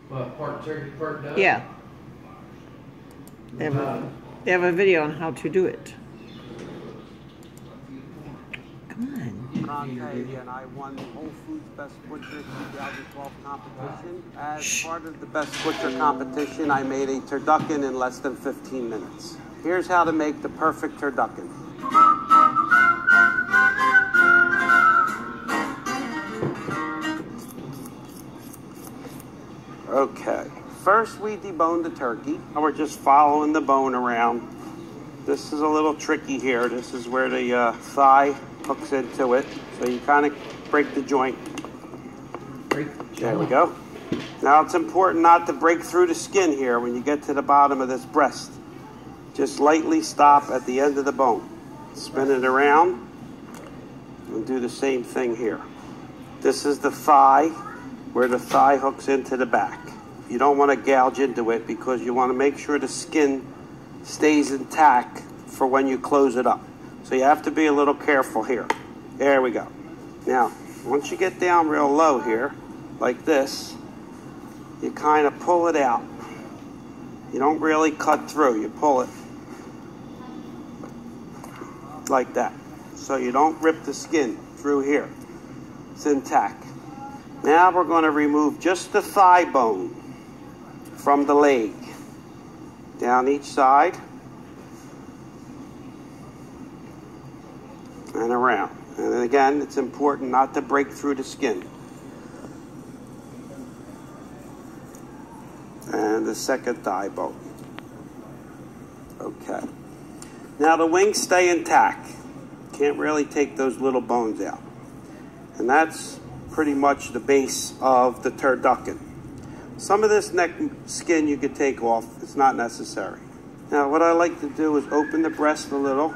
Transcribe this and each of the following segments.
Part turkey, part duck? Yeah. They have a video on how to do it. Come on. Bronte, and I won Whole Foods Best Butcher 2012 competition. As part of the Best Butcher competition, I made a turducken in less than 15 minutes. Here's how to make the perfect turducken. Okay, first we debone the turkey, and we're just following the bone around. This is a little tricky here. This is where the thigh hooks into it, so you kind of break the joint. There we go. Now it's important not to break through the skin here when you get to the bottom of this breast. Just lightly stop at the end of the bone. Spin it around and do the same thing here. This is the thigh, where the thigh hooks into the back. You don't want to gouge into it because you want to make sure the skin stays intact for when you close it up. So you have to be a little careful here. There we go. Now, once you get down real low here, like this, you kind of pull it out. You don't really cut through, you pull it like that. So you don't rip the skin through here. It's intact. Now we're going to remove just the thigh bone from the leg. Down each side and around. And then again, it's important not to break through the skin. And the second thigh bone. Okay. Now the wings stay intact. Can't really take those little bones out. And that's pretty much the base of the turducken. Some of this neck skin you could take off. It's not necessary. Now what I like to do is open the breast a little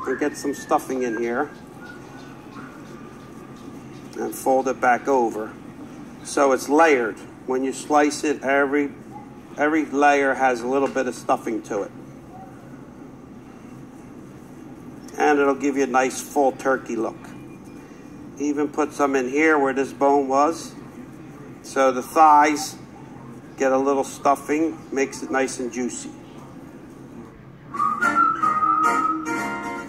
and get some stuffing in here and fold it back over so it's layered. When you slice it, every layer has a little bit of stuffing to it. And it'll give you a nice full turkey look. Even put some in here where this bone was. So the thighs get a little stuffing, makes it nice and juicy.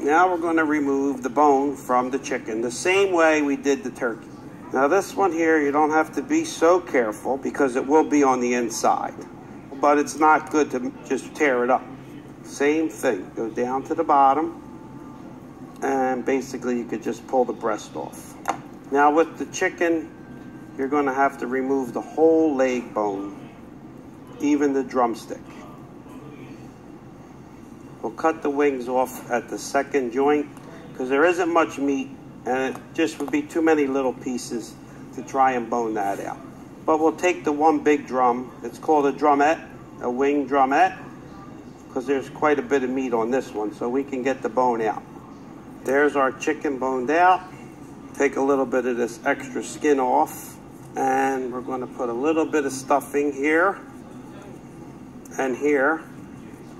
Now we're going to remove the bone from the chicken the same way we did the turkey. Now this one here, you don't have to be so careful because it will be on the inside. But it's not good to just tear it up. Same thing, go down to the bottom and basically you could just pull the breast off. Now with the chicken, you're going to have to remove the whole leg bone, even the drumstick. We'll cut the wings off at the second joint because there isn't much meat and it just would be too many little pieces to try and bone that out. But we'll take the one big drum. It's called a drumette, a wing drumette, because there's quite a bit of meat on this one, so we can get the bone out. There's our chicken boned out. Take a little bit of this extra skin off, and we're going to put a little bit of stuffing here and here,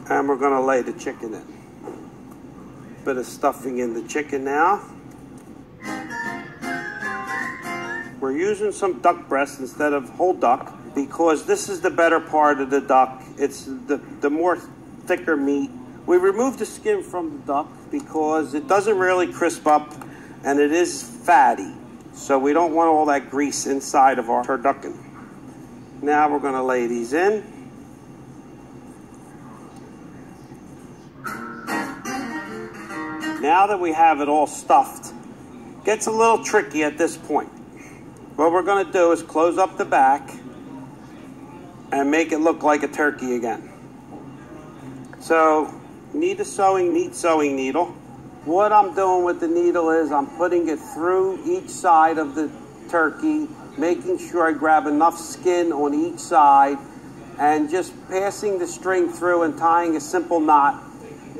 and we're going to lay the chicken in. Bit of stuffing in the chicken now. We're using some duck breast instead of whole duck because this is the better part of the duck. It's the more thicker meat. We remove the skin from the duck because it doesn't really crisp up and it is fatty. So we don't want all that grease inside of our turducken. Now we're going to lay these in. Now that we have it all stuffed, it gets a little tricky at this point. What we're going to do is close up the back and make it look like a turkey again. So you need a meat sewing needle. What I'm doing with the needle is I'm putting it through each side of the turkey, making sure I grab enough skin on each side and just passing the string through and tying a simple knot,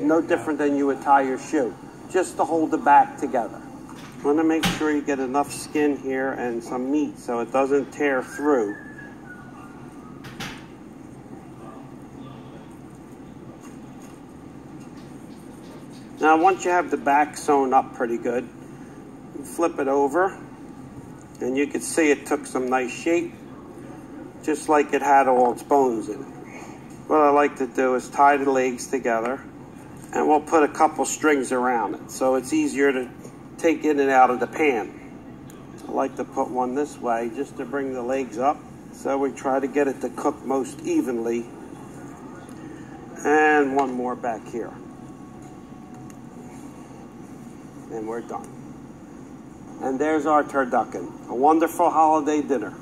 no different than you would tie your shoe, just to hold the back together. You want to make sure you get enough skin here and some meat so it doesn't tear through. Now once you have the back sewn up pretty good, you flip it over and you can see it took some nice shape. just like it had all its bones in it. What I like to do is tie the legs together, and we'll put a couple strings around it so it's easier to take in and out of the pan. I like to put one this way just to bring the legs up, so we try to get it to cook most evenly. And one more back here. And we're done. And there's our turducken, a wonderful holiday dinner.